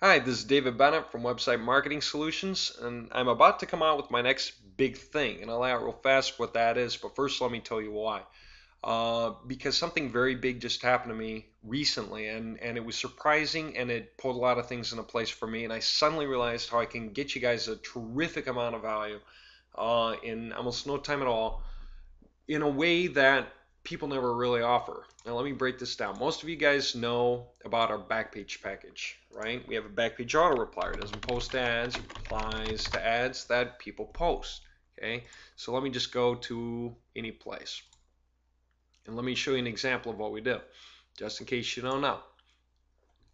Hi, this is David Bennett from Website Marketing Solutions, and I'm about to come out with my next big thing, and I'll lay out real fast what that is, but first let me tell you why. Because something very big just happened to me recently, and it was surprising, and it pulled a lot of things into place for me, and I suddenly realized how I can get you guys a terrific amount of value in almost no time at all in a way that people never really offer. Now, let me break this down. Most of you guys know about our Backpage package, right? We have a Backpage auto-replier. It doesn't post ads, it replies to ads that people post, okay? So let me just go to any place. And let me show you an example of what we do, just in case you don't know.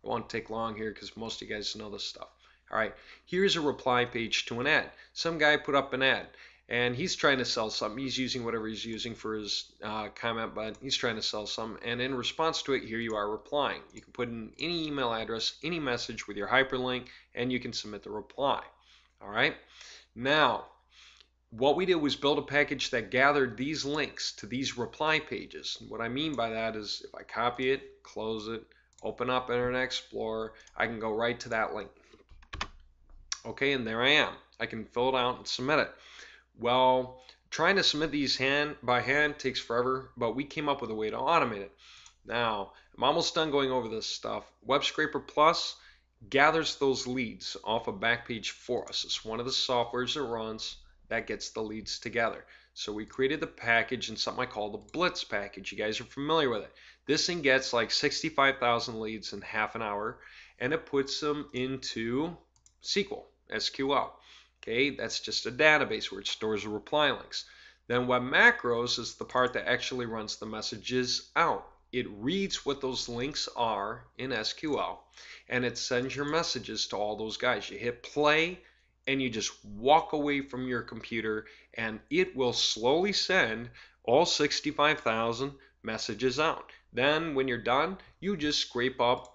It won't take long here because most of you guys know this stuff. All right, here's a reply page to an ad. Some guy put up an ad and he's trying to sell something. He's using whatever he's using for his comment, but he's trying to sell something. And in response to it, here you are replying. You can put in any email address, any message with your hyperlink, and you can submit the reply. All right, now what we did was build a package that gathered these links to these reply pages. And what I mean by that is if I copy it, close it, open up Internet Explorer, I can go right to that link. Okay, and there I am. I can fill it out and submit it. Well, trying to submit these by hand takes forever, but we came up with a way to automate it. Now, I'm almost done going over this stuff. Web Scraper Plus gathers those leads off of Backpage for us. It's one of the softwares that runs that gets the leads together. So we created the package in something I call the Blitz package. You guys are familiar with it. This thing gets like 65,000 leads in half an hour, and it puts them into SQL. Okay, that's just a database where it stores the reply links. Then Web Macros is the part that actually runs the messages out. It reads what those links are in SQL, and it sends your messages to all those guys. You hit play, and you just walk away from your computer, and it will slowly send all 65,000 messages out. Then when you're done, you just scrape up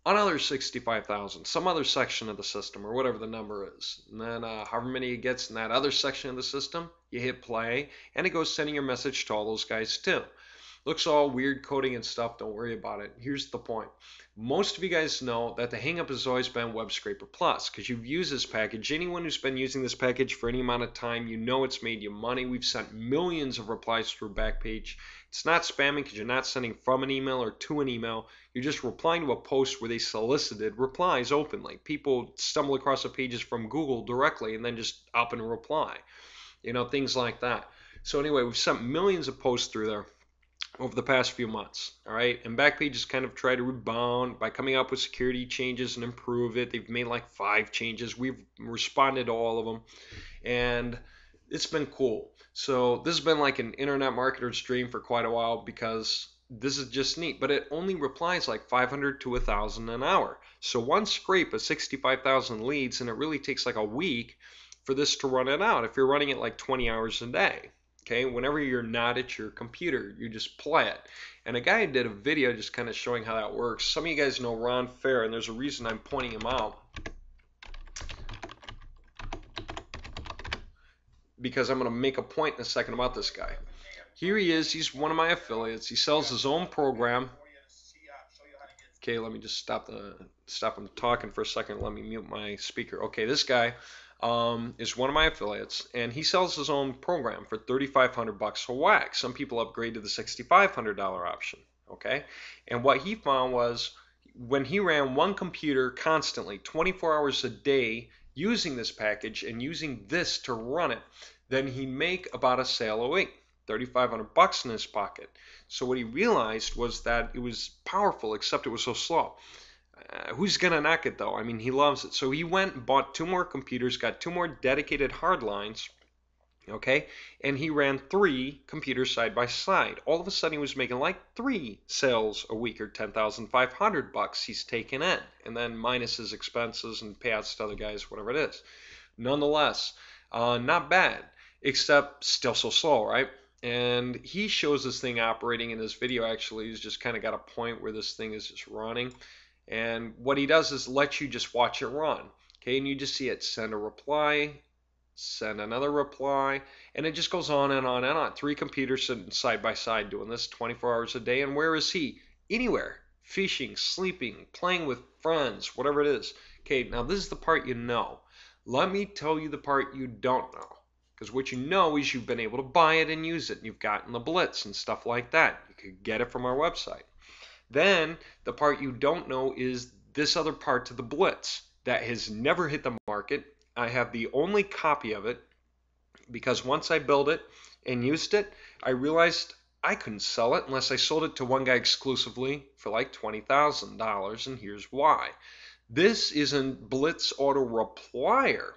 another 65,000, some other section of the system or whatever the number is. And then however many it gets in that other section of the system, you hit play, and it goes sending your message to all those guys too. Looks all weird coding and stuff, don't worry about it. Here's the point. Most of you guys know that the hangup has always been Web Scraper Plus because you've used this package. Anyone who's been using this package for any amount of time, you know it's made you money. We've sent millions of replies through Backpage. It's not spamming because you're not sending from an email or to an email. You're just replying to a post where they solicited replies openly. People stumble across the pages from Google directly and then just up and reply. You know, things like that. So anyway, we've sent millions of posts through there over the past few months. All right, and Backpage has kind of tried to rebound by coming up with security changes and improve it. They've made like 5 changes. We've responded to all of them, and it's been cool. So this has been like an internet marketer's dream for quite a while because this is just neat, but it only replies like 500 to 1,000 an hour. So one scrape of 65,000 leads, and it really takes like a week for this to run it out if you're running it like 20 hours a day. Okay, whenever you're not at your computer, you just play it. And a guy did a video just kind of showing how that works. Some of you guys know Ron Fair, and there's a reason I'm pointing him out. Because I'm going to make a point in a second about this guy. Here he is. He's one of my affiliates. He sells his own program. Okay, let me just stop him talking for a second. Let me mute my speaker. Okay, this guy is one of my affiliates, and he sells his own program for $3,500 a whack. Some people upgrade to the $6,500 option. Okay, and what he found was when he ran one computer constantly, 24 hours a day, using this package and using this to run it, then he'd make about a sale a week. $3,500 in his pocket. So what he realized was that it was powerful, except it was so slow. Who's gonna knock it though? I mean, he loves it. So he went and bought 2 more computers, got 2 more dedicated hard lines, okay, and he ran 3 computers side by side. All of a sudden, he was making like 3 sales a week, or $10,500 he's taking in, and then minus his expenses and payouts to other guys, whatever it is. Nonetheless, not bad, except still so slow, right? And he shows this thing operating in this video. Actually, he's just kind of got a point where this thing is just running. And what he does is let you just watch it run. Okay, and you just see it send a reply, send another reply, and it just goes on and on and on. 3 computers sitting side by side doing this 24 hours a day. And where is he? Anywhere. Fishing, sleeping, playing with friends, whatever it is. Okay, now this is the part you know. Let me tell you the part you don't know. Because what you know is you've been able to buy it and use it, and you've gotten the blitz and stuff like that. You could get it from our website. Then the part you don't know is this other part to the blitz that has never hit the market. I have the only copy of it because once I built it and used it, I realized I couldn't sell it unless I sold it to one guy exclusively for like $20,000, and here's why. This isn't Blitz auto-replier.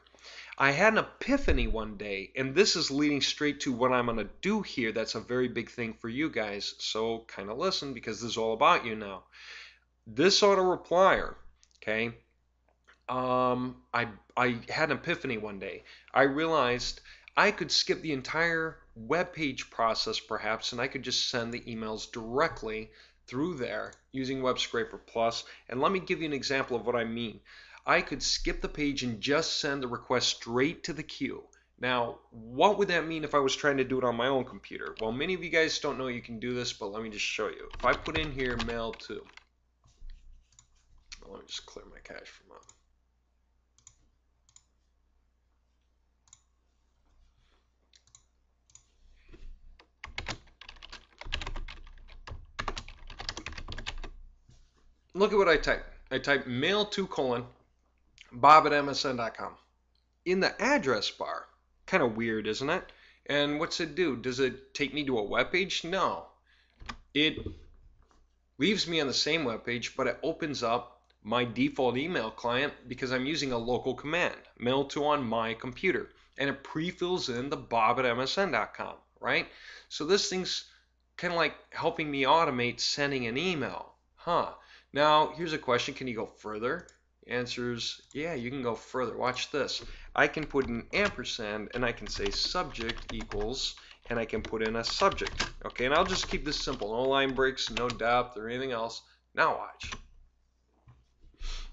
I had an epiphany one day, and this is leading straight to what I'm going to do here. That's a very big thing for you guys, so kind of listen because this is all about you now. This auto-replier, okay, I had an epiphany one day. I realized I could skip the entire web page process perhaps, and I could just send the emails directly through there using Web Scraper Plus. And let me give you an example of what I mean. I could skip the page and just send the request straight to the queue. Now, what would that mean if I was trying to do it on my own computer? Well, many of you guys don't know you can do this, but let me just show you. If I put in here mail to, let me just clear my cache from out. Look at what I typed. I typed mail to bob@msn.com. In the address bar, kind of weird, isn't it? And what's it do? Does it take me to a web page? No. It leaves me on the same web page, but it opens up my default email client because I'm using a local command, mail to on my computer, and it pre-fills in the bob@msn.com, right? So this thing's kind of like helping me automate sending an email, huh? Now, here's a question. Can you go further? Answers, yeah, you can go further. Watch this. I can put an ampersand and I can say subject equals, and I can put in a subject. Okay, and I'll just keep this simple. No line breaks, no depth or anything else. Now watch.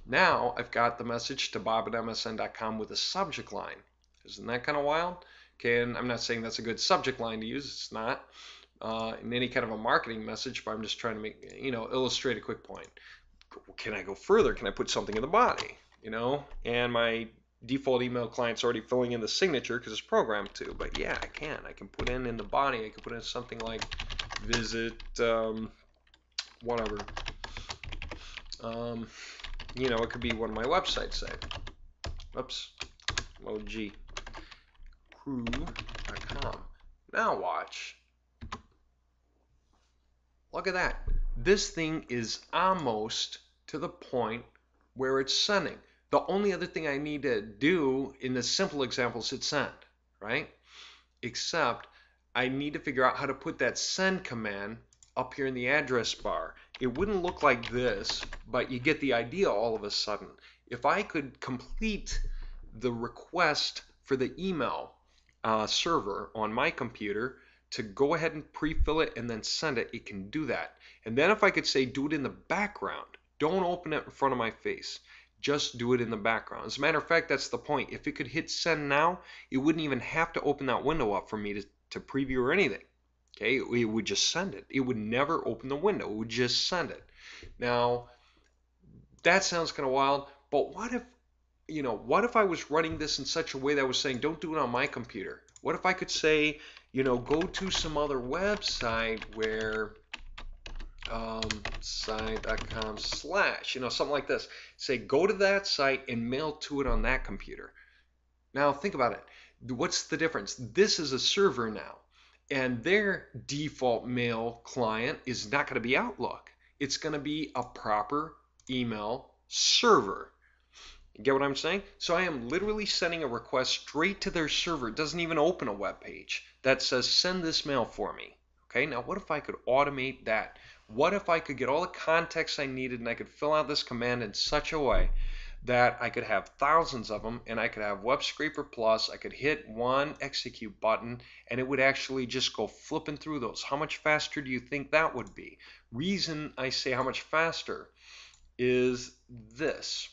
Now I've got the message to bob@msn.com with a subject line. Isn't that kind of wild? Okay, and I'm not saying that's a good subject line to use. It's not. In any kind of a marketing message, but I'm just trying to make, illustrate a quick point. Can I go further? Can I put something in the body? And my default email client's already filling in the signature because it's programmed to. But yeah, I can. I can put in the body. I can put in something like visit, whatever. It could be one of my websites, say. Oops, OG crew.com. Now watch. Look at that. This thing is almost to the point where it's sending. The only other thing I need to do in this simple example is hit send, right? Except I need to figure out how to put that send command up here in the address bar. It wouldn't look like this, but you get the idea all of a sudden. If I could complete the request for the email server on my computer, to go ahead and pre-fill it and then send it, it can do that. And then if I could say do it in the background, don't open it in front of my face, just do it in the background. As a matter of fact, that's the point. If it could hit send now, it wouldn't even have to open that window up for me to preview or anything. Okay, it would just send it. It would never open the window, it would just send it. Now, that sounds kind of wild, but what if I was running this in such a way that I was saying don't do it on my computer? What if I could say, go to some other website where site.com/ something like this. Say go to that site and mail to it on that computer. Now think about it. What's the difference? This is a server now, and their default mail client is not going to be Outlook. It's going to be a proper email server. Get what I'm saying? So I am literally sending a request straight to their server. It doesn't even open a web page that says send this mail for me. Okay, now what if I could automate that? What if I could get all the context I needed and I could fill out this command in such a way that I could have thousands of them, and I could have Web Scraper Plus, I could hit one execute button and it would actually just go flipping through those. How much faster do you think that would be? Reason I say how much faster is this.